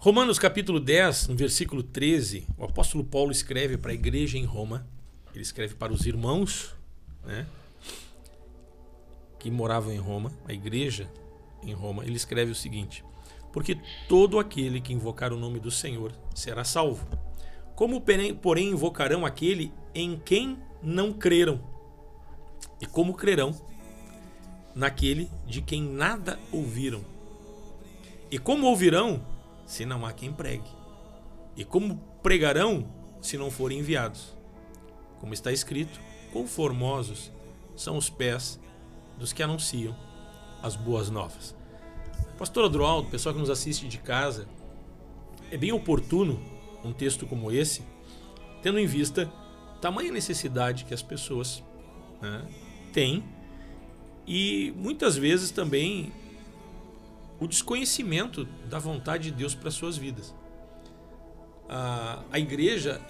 Romanos capítulo 10, no versículo 13, o apóstolo Paulo escreve para a igreja em Roma, ele escreve para os irmãos, né, que moravam em Roma, a igreja em Roma, ele escreve o seguinte: porque todo aquele que invocar o nome do Senhor será salvo. Como, porém, invocarão aquele em quem não creram? E como crerão naquele de quem nada ouviram? E como ouvirão se não há quem pregue? E como pregarão se não forem enviados? Como está escrito, quão formosos são os pés dos que anunciam as boas novas. Pastor Adroaldo, pessoal que nos assiste de casa, é bem oportuno um texto como esse, tendo em vista tamanha necessidade que as pessoas, né, têm, e muitas vezes também o desconhecimento da vontade de Deus para suas vidas. A igreja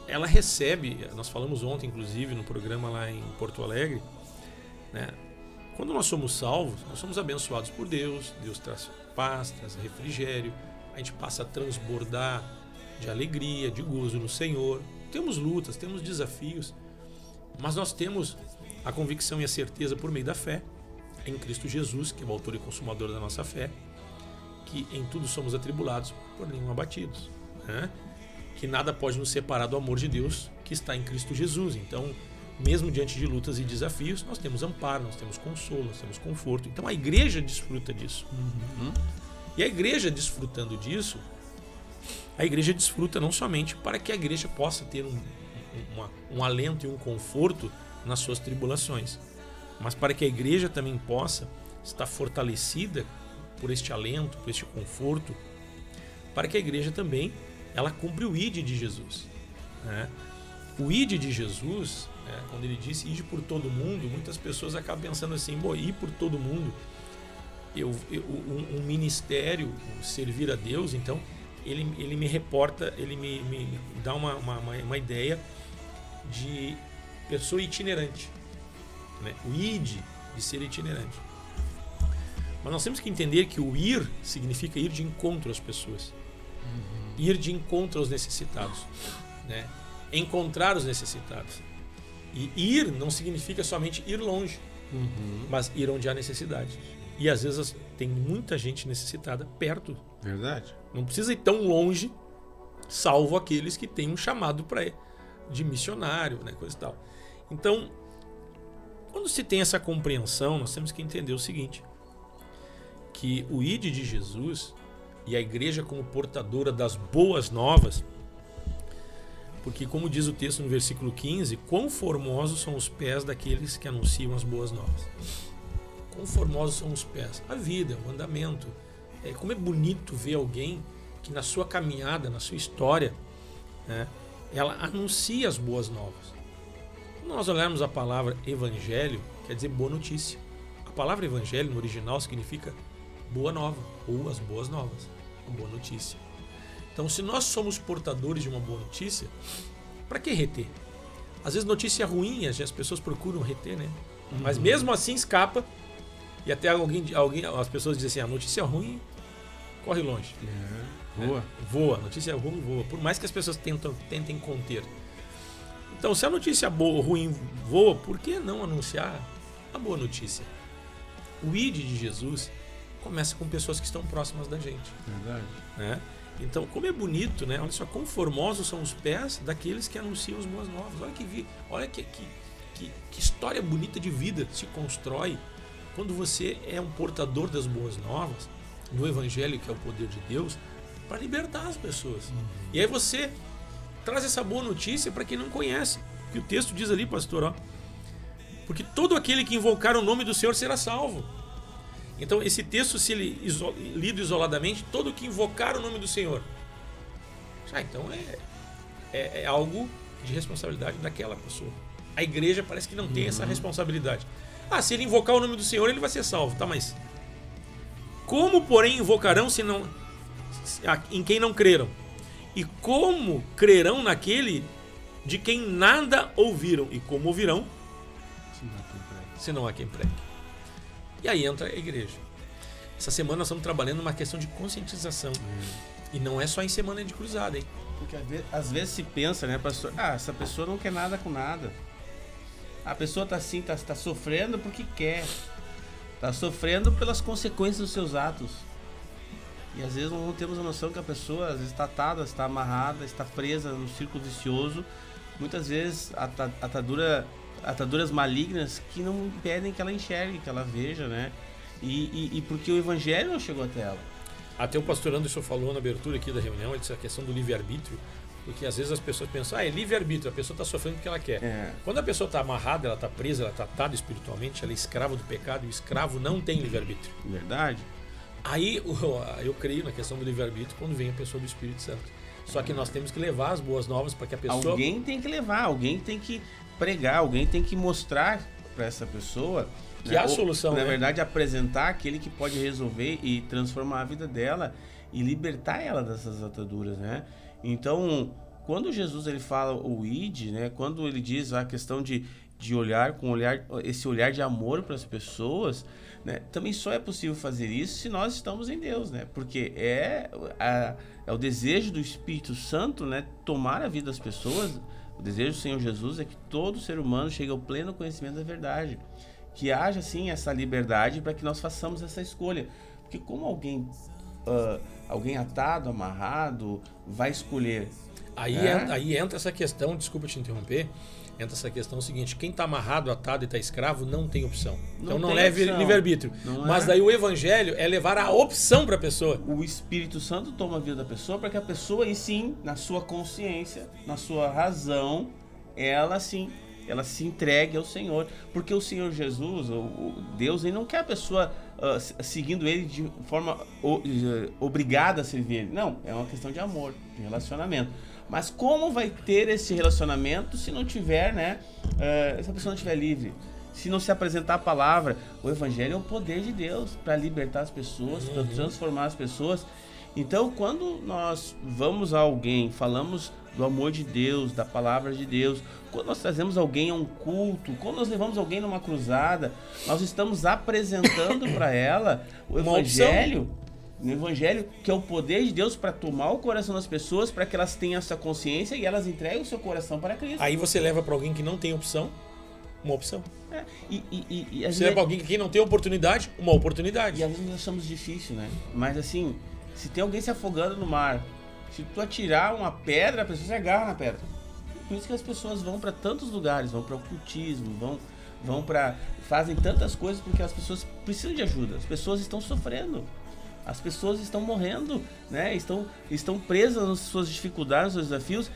ela recebe, nós falamos ontem inclusive no programa lá em Porto Alegre, né, quando nós somos salvos, nós somos abençoados por Deus, Deus traz paz, traz refrigério, a gente passa a transbordar de alegria, de gozo no Senhor. Temos lutas, temos desafios, mas nós temos a convicção e a certeza por meio da fé em Cristo Jesus, que é o autor e consumador da nossa fé, que em tudo somos atribulados, por nenhum abatidos, né? Que nada pode nos separar do amor de Deus que está em Cristo Jesus. Então, mesmo diante de lutas e desafios, nós temos amparo, nós temos consolo, nós temos conforto. Então a igreja desfruta disso. E a igreja desfrutando disso, a igreja desfruta não somente para que a igreja possa ter um alento e um conforto nas suas tribulações, mas para que a igreja também possa estar fortalecida por este alento, por este conforto, para que a igreja também ela cumpre o ID de Jesus, né? O ID de Jesus, né, quando ele disse ide por todo mundo, muitas pessoas acabam pensando assim, ir por todo mundo, um ministério, servir a Deus, então ele me reporta, ele me dá uma ideia de pessoa itinerante, né? O ID de ser itinerante. Mas nós temos que entender que o ir significa ir de encontro às pessoas, ir de encontro aos necessitados, né? Encontrar os necessitados. E ir não significa somente ir longe, mas ir onde há necessidade. E às vezes tem muita gente necessitada perto. Verdade. Não precisa ir tão longe, salvo aqueles que têm um chamado para de missionário, né, coisa e tal. Então, quando se tem essa compreensão, nós temos que entender o seguinte, que o ID de Jesus e a igreja como portadora das boas novas, porque como diz o texto no versículo 15, quão formosos são os pés daqueles que anunciam as boas novas. Quão formosos são os pés? A vida, o andamento. Como é bonito ver alguém que na sua caminhada, na sua história, né, ela anuncia as boas novas. Quando nós olharmos a palavra evangelho, quer dizer boa notícia. A palavra evangelho no original significa boa nova, ou as boas novas, a boa notícia. Então, se nós somos portadores de uma boa notícia, para que reter? Às vezes notícia ruim, as pessoas procuram reter, né? Mas mesmo assim escapa, e até as pessoas dizem assim, a notícia ruim corre longe. Voa. Voa, notícia ruim voa, por mais que as pessoas tentem conter. Então, se a notícia boa, ruim voa, por que não anunciar a boa notícia? O ID de Jesus começa com pessoas que estão próximas da gente. Verdade. Né? Então, como é bonito, né? Olha só, quão formosos são os pés daqueles que anunciam as boas novas. Olha que história bonita de vida se constrói quando você é um portador das boas novas, do evangelho, que é o poder de Deus, para libertar as pessoas. E aí você traz essa boa notícia para quem não conhece. Que o texto diz ali, pastor, ó, porque todo aquele que invocar o nome do Senhor será salvo. Então, esse texto, se ele lido isoladamente, todo que invocar o nome do Senhor. Então é algo de responsabilidade daquela pessoa. A igreja parece que não tem essa responsabilidade. Se ele invocar o nome do Senhor, ele vai ser salvo. Tá, mas como, porém, invocarão em quem não creram? E como crerão naquele de quem nada ouviram? E como ouvirão se não há quem pregue? E aí entra a igreja. Essa semana nós estamos trabalhando uma questão de conscientização. E não é só em semana de cruzada, hein? Porque às vezes se pensa, né, pastor? Ah, essa pessoa não quer nada com nada. A pessoa tá assim, tá sofrendo porque quer. Tá sofrendo pelas consequências dos seus atos. E às vezes não temos a noção que a pessoa às vezes está atada, está amarrada, está presa no círculo vicioso. Muitas vezes ataduras malignas que não impedem que ela enxergue, que ela veja, né? E porque o evangelho não chegou até ela. Até o pastor Anderson falou na abertura aqui da reunião, ele disse a questão do livre-arbítrio, porque às vezes as pessoas pensam, é livre-arbítrio, a pessoa está sofrendo porque ela quer. Quando a pessoa está amarrada, ela está presa, ela está atada espiritualmente, ela é escrava do pecado, e o escravo não tem livre-arbítrio. Verdade. Aí eu creio na questão do livre-arbítrio quando vem a pessoa do Espírito Santo. Só que nós temos que levar as boas novas para que a pessoa... Alguém tem que levar, alguém tem que pregar, alguém tem que mostrar para essa pessoa... Que há a solução, na verdade, apresentar aquele que pode resolver e transformar a vida dela e libertar ela dessas ataduras, né? Então, quando Jesus ele fala o id, né? Quando ele diz a questão de olhar com esse olhar de amor para as pessoas, né? Também só é possível fazer isso se nós estamos em Deus, né? Porque é o desejo do Espírito Santo, né? Tomar a vida das pessoas. O desejo do Senhor Jesus é que todo ser humano chegue ao pleno conhecimento da verdade. Que haja, sim, essa liberdade para que nós façamos essa escolha. Porque como alguém atado, amarrado, vai escolher... Aí entra essa questão, desculpa te interromper, entra essa questão seguinte, quem está amarrado, atado e está escravo não tem opção. Então não leve livre-arbítrio. Mas daí o evangelho é levar a opção para a pessoa. O Espírito Santo toma a vida da pessoa para que a pessoa, e sim, na sua consciência, na sua razão, ela se entregue ao Senhor, porque o Senhor Jesus, o Deus, ele não quer a pessoa seguindo ele de forma obrigada a servir ele. Não, é uma questão de amor, de relacionamento. Mas como vai ter esse relacionamento se não tiver, né? Se a pessoa não estiver livre, se não se apresentar a palavra? O evangelho é o poder de Deus para libertar as pessoas, para transformar as pessoas. Então, quando nós vamos a alguém, falamos do amor de Deus, da palavra de Deus, quando nós trazemos alguém a um culto, quando nós levamos alguém numa cruzada, nós estamos apresentando para ela o evangelho, que é o poder de Deus para tomar o coração das pessoas, para que elas tenham essa consciência e elas entreguem o seu coração para Cristo. Aí você leva para alguém que não tem opção, uma opção. Você leva para alguém que não tem oportunidade, uma oportunidade. E às vezes nós achamos difícil, né? Mas assim, se tem alguém se afogando no mar, se tu atirar uma pedra, a pessoa se agarra na pedra. Por isso que as pessoas vão para tantos lugares, vão para o ocultismo, fazem tantas coisas porque as pessoas precisam de ajuda. As pessoas estão sofrendo, as pessoas estão morrendo, né? Estão presas nas suas dificuldades, nos seus desafios,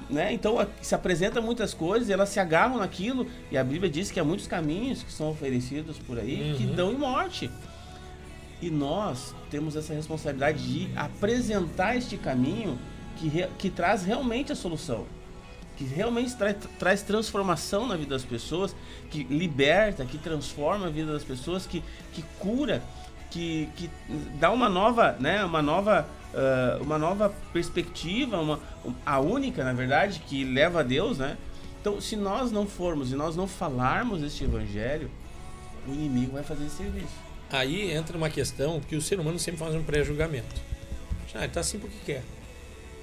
né? Então se apresenta muitas coisas, e elas se agarram naquilo, e a Bíblia diz que há muitos caminhos que são oferecidos por aí que dão em morte. E nós temos essa responsabilidade de apresentar este caminho que traz realmente a solução, que realmente traz transformação na vida das pessoas, que liberta, que transforma a vida das pessoas, que cura, que dá uma nova, né, uma nova perspectiva, a única, na verdade, que leva a Deus, né? Então, se nós não formos e nós não falarmos este evangelho, o inimigo vai fazer esse serviço. Aí entra uma questão que o ser humano sempre faz um pré-julgamento. Ele tá assim porque quer.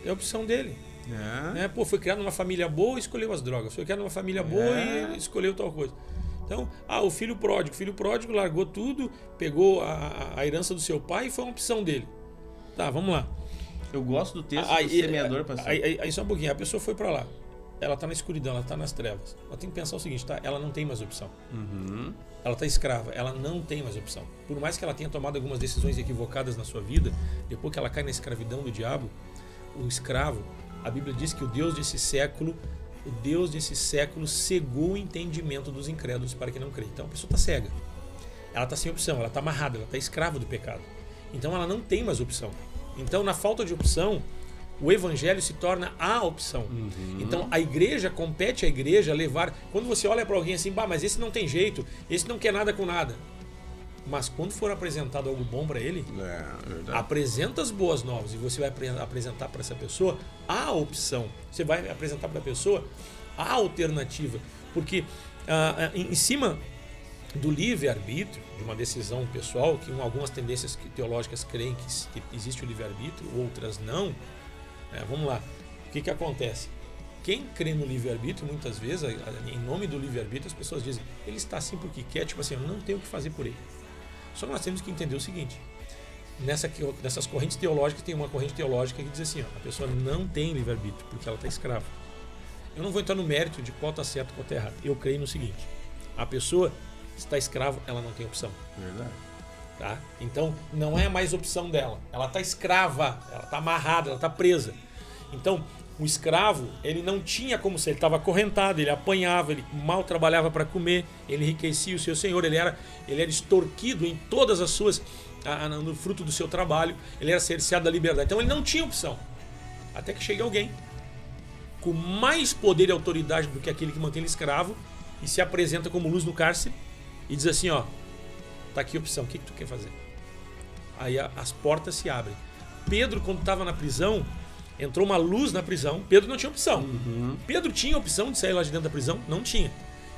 É a opção dele. Né? Pô, foi criado numa família boa e escolheu as drogas. Foi criado numa família boa e escolheu tal coisa. Então, o filho pródigo largou tudo, pegou a herança do seu pai e foi uma opção dele. Tá, vamos lá. Eu gosto do texto do semeador, pastor. Aí só um pouquinho, a pessoa foi para lá. Ela tá na escuridão, ela tá nas trevas. Ela tem que pensar o seguinte, tá? Ela não tem mais opção. Ela tá escrava, ela não tem mais opção. Por mais que ela tenha tomado algumas decisões equivocadas na sua vida, depois que ela cai na escravidão do diabo, o escravo, a Bíblia diz que o Deus desse século cegou o entendimento dos incrédulos para que não creem. Então a pessoa está cega. Ela está sem opção, ela está amarrada, ela está escrava do pecado. Então ela não tem mais opção. Então, na falta de opção, o evangelho se torna a opção. Então a igreja, compete à igreja levar... Quando você olha para alguém assim, mas esse não tem jeito, esse não quer nada com nada. Mas quando for apresentado algo bom para ele, apresenta as boas novas e você vai apresentar para essa pessoa a opção. Você vai apresentar para a pessoa a alternativa. Porque em cima do livre-arbítrio, de uma decisão pessoal, que algumas tendências teológicas creem que existe o livre-arbítrio, outras não. Vamos lá. O que acontece? Quem crê no livre-arbítrio, muitas vezes, em nome do livre-arbítrio, as pessoas dizem, ele está assim porque quer, tipo assim, eu não tenho o que fazer por ele. Só que nós temos que entender o seguinte, nessas correntes teológicas, tem uma corrente teológica que diz assim, a pessoa não tem livre-arbítrio, porque ela está escrava. Eu não vou entrar no mérito de qual está certo e qual está errado. Eu creio no seguinte, a pessoa está escrava, ela não tem opção. Verdade. Tá? Então, não é mais opção dela. Ela está escrava, ela está amarrada, ela está presa. Então, o escravo, ele não tinha como ser, ele estava acorrentado, ele apanhava, ele mal trabalhava para comer, ele enriquecia o seu senhor, ele era extorquido em todas as suas, no fruto do seu trabalho, ele era cerceado da liberdade. Então, ele não tinha opção. Até que chega alguém com mais poder e autoridade do que aquele que mantém ele escravo e se apresenta como luz no cárcere e diz assim, ó, tá aqui a opção, o que tu quer fazer? Aí as portas se abrem. Pedro, quando estava na prisão, entrou uma luz na prisão, Pedro não tinha opção. Pedro tinha opção de sair lá de dentro da prisão? Não tinha.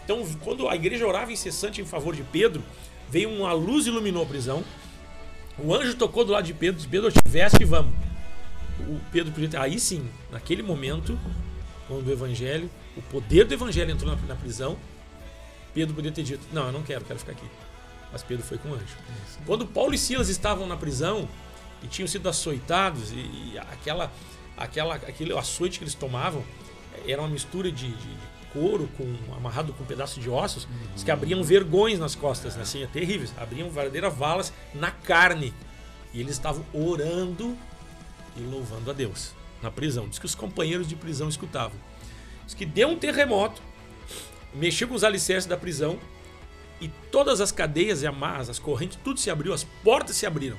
Então, quando a igreja orava incessante em favor de Pedro, veio uma luz e iluminou a prisão, o anjo tocou do lado de Pedro, disse, Pedro, te veste e vamos. O Pedro podia ter... Aí sim, naquele momento, quando o evangelho, o poder do evangelho entrou na prisão, Pedro podia ter dito, não, eu não quero ficar aqui. Mas Pedro foi com o anjo. Quando Paulo e Silas estavam na prisão e tinham sido açoitados, e aquele açoite que eles tomavam era uma mistura de couro amarrado com um pedaço de ossos, que abriam vergões nas costas, né? Assim, terríveis. Abriam verdadeiras valas na carne. E eles estavam orando e louvando a Deus na prisão. Diz que os companheiros de prisão escutavam. Diz que deu um terremoto, mexeu com os alicerces da prisão e todas as cadeias e amarras, as correntes, tudo se abriu, as portas se abriram.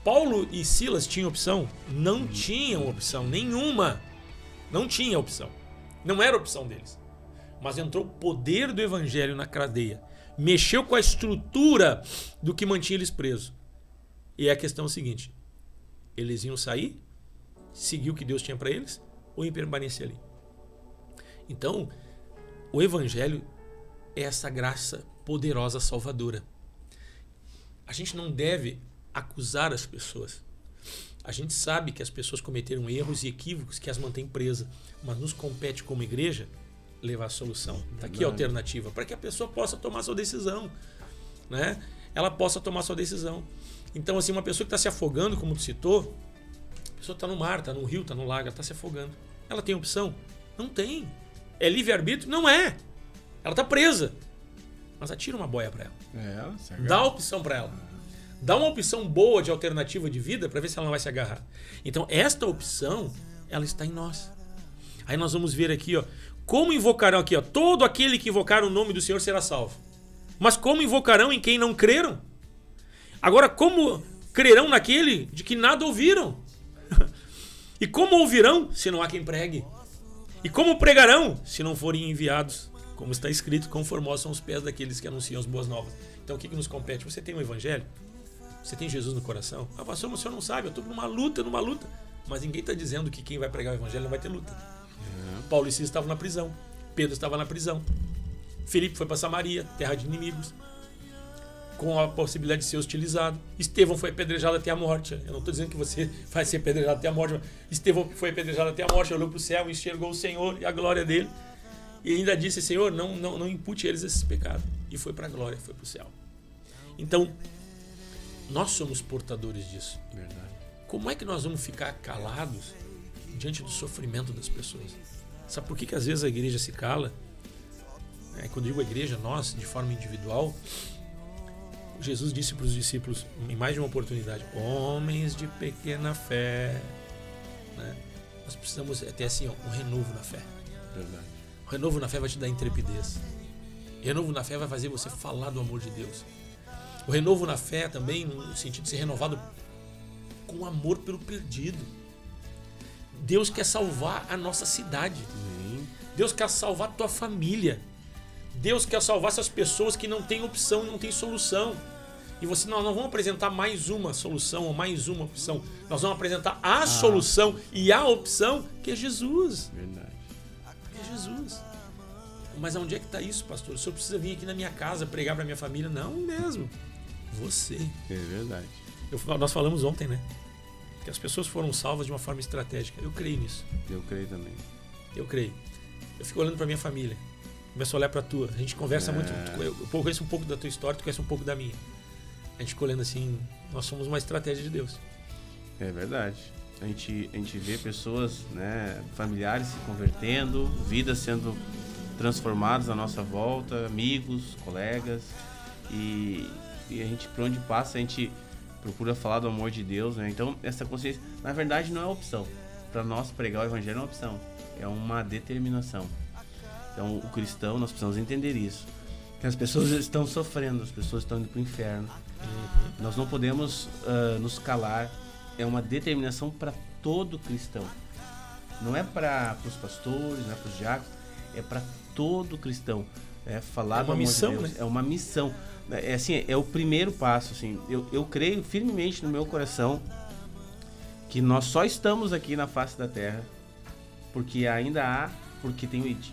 Paulo e Silas tinham opção? Não tinham opção nenhuma. Não tinha opção. Não era opção deles. Mas entrou o poder do evangelho na cadeia. Mexeu com a estrutura do que mantinha eles presos. E a questão é a seguinte, eles iam sair, seguir o que Deus tinha para eles, ou iam permanecer ali? Então, o evangelho é essa graça poderosa salvadora. A gente não deve acusar as pessoas. A gente sabe que as pessoas cometeram erros e equívocos que as mantêm presas, mas nos compete como igreja levar a solução. Está aqui a alternativa, para que a pessoa possa tomar sua decisão, né? Ela possa tomar sua decisão. Então, assim, uma pessoa que está se afogando, como tu citou, a pessoa está no mar, está no rio, está no lago, ela está se afogando. Ela tem opção? Não tem. É livre-arbítrio? Não é. Ela está presa. Mas atira uma boia para ela. Dá opção para ela. Dá uma opção boa de alternativa de vida para ver se ela não vai se agarrar. Então, esta opção, ela está em nós. Aí nós vamos ver aqui, ó, como invocarão aqui, ó, todo aquele que invocar o nome do Senhor será salvo. Mas como invocarão em quem não creram? Agora, como crerão naquele de que nada ouviram? E como ouvirão se não há quem pregue? E como pregarão se não forem enviados? Como está escrito, quão formosos são os pés daqueles que anunciam as boas novas. Então, o que nos compete? Você tem um evangelho? Você tem Jesus no coração? Ah, pastor, mas o senhor não sabe, eu estou numa luta. Mas ninguém está dizendo que quem vai pregar o evangelho não vai ter luta. Paulo e Silas estavam na prisão. Pedro estava na prisão. Filipe foi para Samaria, terra de inimigos, com a possibilidade de ser hostilizado. Estevão foi apedrejado até a morte. Eu não estou dizendo que você vai ser apedrejado até a morte, mas Estevão foi apedrejado até a morte, olhou para o céu, enxergou o Senhor e a glória dele. E ainda disse, Senhor, não impute eles esses pecados. E foi para a glória, foi para o céu. Então, nós somos portadores disso. Verdade. Como é que nós vamos ficar calados diante do sofrimento das pessoas? Sabe por que às vezes a igreja se cala? Quando eu digo a igreja, nós, de forma individual, Jesus disse para os discípulos, em mais de uma oportunidade, homens de pequena fé. Né? Nós precisamos ter assim, um renovo na fé. Verdade. O renovo na fé vai te dar intrepidez. O renovo na fé vai fazer você falar do amor de Deus. O renovo na fé também, no sentido de ser renovado com amor pelo perdido. Deus quer salvar a nossa cidade. Deus quer salvar a tua família. Deus quer salvar essas pessoas que não têm opção, não têm solução. E nós não vamos apresentar mais uma solução ou mais uma opção. Nós vamos apresentar a solução e a opção que é Jesus. Verdade. É Jesus. Mas onde é que está isso, pastor? O senhor precisa vir aqui na minha casa pregar para minha família? Não mesmo. Você. É verdade. Nós falamos ontem, né? Que as pessoas foram salvas de uma forma estratégica. Eu creio nisso. Eu creio também. Eu creio. Eu fico olhando para minha família. Começo a olhar para a tua. A gente conversa muito. Eu conheço um pouco da tua história, tu conhece um pouco da minha. A gente fica olhando assim, nós somos uma estratégia de Deus. É verdade. A gente vê pessoas, né, familiares se convertendo, vidas sendo transformadas à nossa volta, amigos, colegas. E a gente, por onde passa, a gente procura falar do amor de Deus, né? Então, essa consciência, na verdade, não é opção. Para nós, pregar o evangelho não é opção. É uma determinação. Então, o cristão, nós precisamos entender isso. Que as pessoas estão sofrendo, as pessoas estão indo para o inferno. Nós não podemos nos calar. É uma determinação para todo cristão. Não é para os pastores, não é para os diáconos, é para todo cristão. É falar do amor missão, de Deus. né? É uma missão. É assim, é o primeiro passo. Assim. Eu creio firmemente no meu coração que nós só estamos aqui na face da terra porque ainda há, porque tem o ID.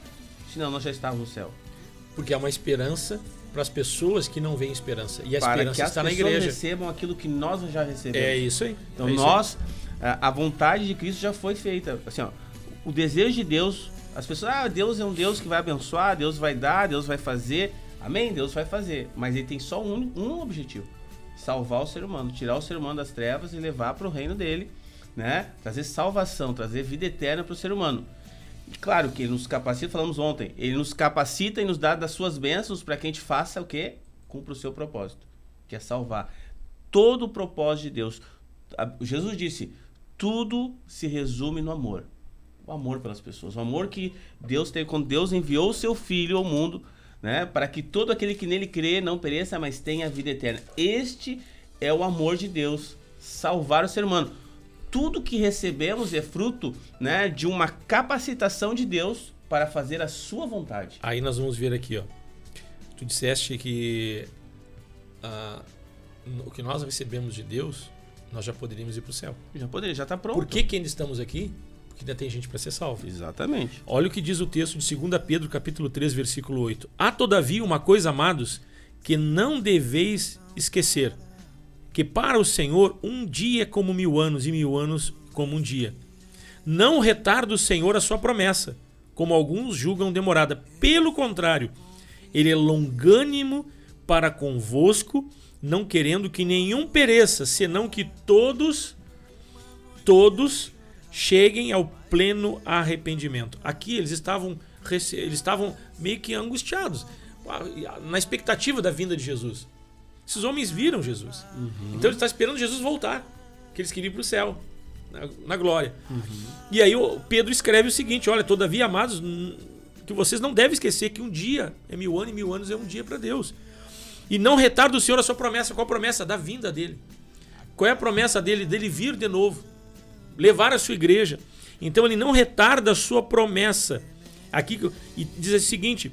Senão nós já estávamos no céu. Porque há uma esperança para as pessoas que não veem esperança. E a Para esperança que as está na pessoas igreja. recebam aquilo que nós já recebemos. É isso aí. Então é isso nós, a vontade de Cristo já foi feita. Assim, ó, o desejo de Deus, as pessoas, Deus é um Deus que vai abençoar, Deus vai dar, Deus vai fazer. Amém? Deus vai fazer. Mas ele tem só um objetivo: salvar o ser humano, tirar o ser humano das trevas e levar para o reino dele, né? Trazer salvação, trazer vida eterna para o ser humano. E claro que ele nos capacita, falamos ontem, ele nos capacita e nos dá das suas bênçãos para que a gente faça o quê? Cumpra o seu propósito, que é salvar. Todo o propósito de Deus. Jesus disse, tudo se resume no amor. O amor pelas pessoas. O amor que Deus teve quando Deus enviou o seu Filho ao mundo, né, para que todo aquele que nele crê não pereça, mas tenha a vida eterna. Este é o amor de Deus, salvar o ser humano. Tudo que recebemos é fruto, né, de uma capacitação de Deus para fazer a sua vontade. Aí nós vamos ver aqui, ó. Tu disseste que o que nós recebemos de Deus, nós já poderíamos ir para o céu. Já poderia, já está pronto. Por que ainda estamos aqui? Porque ainda tem gente para ser salva. Exatamente. Olha o que diz o texto de 2 Pedro, capítulo 3, versículo 8. Há todavia uma coisa, amados, que não deveis esquecer, que para o Senhor um dia é como 1000 anos e 1000 anos como um dia. Não retarda o Senhor a sua promessa, como alguns julgam demorada. Pelo contrário, ele é longânimo para convosco, não querendo que nenhum pereça, senão que todos cheguem ao pleno arrependimento. Aqui eles estavam meio que angustiados, na expectativa da vinda de Jesus. Esses homens viram Jesus. Então eles estavam esperando Jesus voltar, que eles queriam ir para o céu, na glória. E aí o Pedro escreve o seguinte, olha, todavia, amados, que vocês não devem esquecer que um dia é 1000 anos e 1000 anos é um dia para Deus. E não retarda o Senhor a sua promessa. Qual a promessa? Da vinda dele. Qual é a promessa dele? Dele vir de novo, levar a sua igreja. Então ele não retarda a sua promessa. Aqui e diz o seguinte,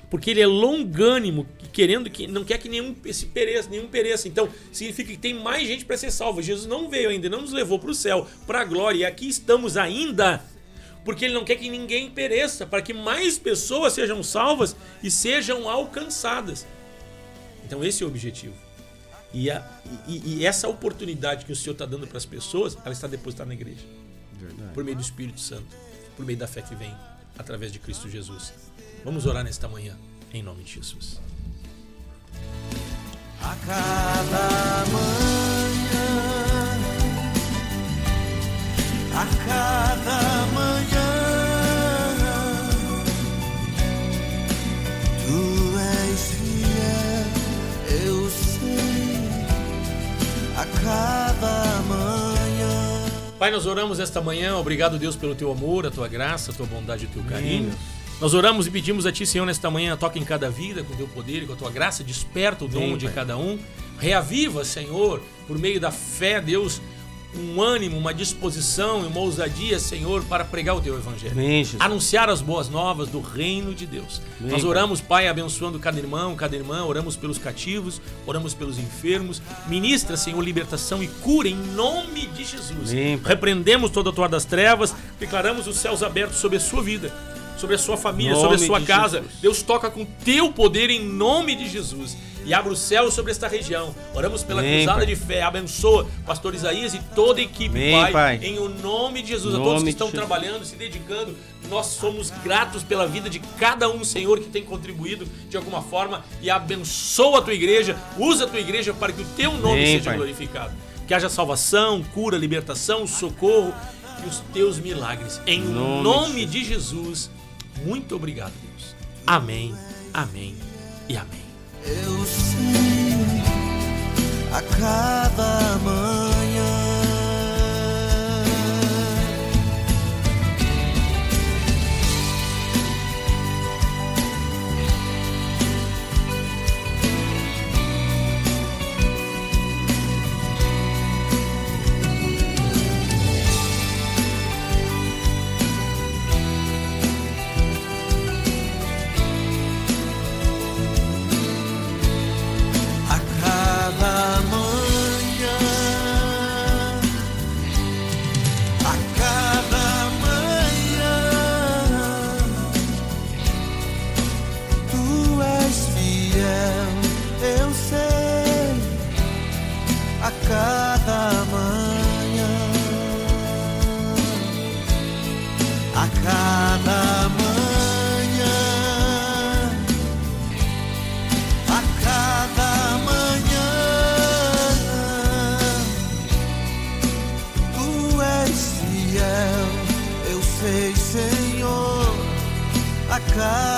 porque ele é longânimo, querendo que não quer que nenhum pereça. Então significa que tem mais gente para ser salva. Jesus não veio ainda, não nos levou para o céu, para a glória. E aqui estamos ainda, porque ele não quer que ninguém pereça, para que mais pessoas sejam salvas e sejam alcançadas. Então esse é o objetivo. E essa oportunidade que o Senhor está dando para as pessoas, ela está depositada na igreja. Verdade. Por meio do Espírito Santo, por meio da fé que vem através de Cristo Jesus. Vamos orar nesta manhã, em nome de Jesus. A cada manhã, a cada manhã, tu és fiel, eu sei, a cada manhã. Pai, nós oramos esta manhã, obrigado Deus pelo teu amor, a tua graça, a tua bondade e o teu carinho. Nós oramos e pedimos a Ti, Senhor, nesta manhã, toca em cada vida com o Teu poder e com a Tua graça, desperta o dom de cada um, reaviva, Senhor, por meio da fé, Deus, um ânimo, uma disposição e uma ousadia, Senhor, para pregar o Teu Evangelho. Amém, anunciar as boas novas do reino de Deus. Amém, nós oramos, Pai, abençoando cada irmão, cada irmã, oramos pelos cativos, oramos pelos enfermos, ministra, Senhor, libertação e cura em nome de Jesus. Amém, repreendemos toda a tua das trevas, declaramos os céus abertos sobre a sua vida, sobre a sua família, Nome sobre a sua de casa. Jesus. Deus toca com teu poder em nome de Jesus. E abre o céu sobre esta região. Oramos pela Amém, cruzada Pai. de fé. Abençoa pastor Isaías e toda a equipe, Amém, Pai. Em o nome de Jesus. A Nome todos que de estão Jesus. trabalhando, se dedicando. Nós somos gratos pela vida de cada um, Senhor, que tem contribuído de alguma forma. E abençoa a tua igreja. Usa a tua igreja para que o teu nome Amém, seja Pai. glorificado. Que haja salvação, cura, libertação, socorro e os teus milagres. Em nome de Jesus. Muito obrigado, Deus. Amém, amém e amém. Eu sei a cada manhã. A cada manhã, a cada manhã, tu és fiel, eu sei. A cada manhã, a cada manhã, a cada manhã, tu és fiel, eu sei, Senhor, a cada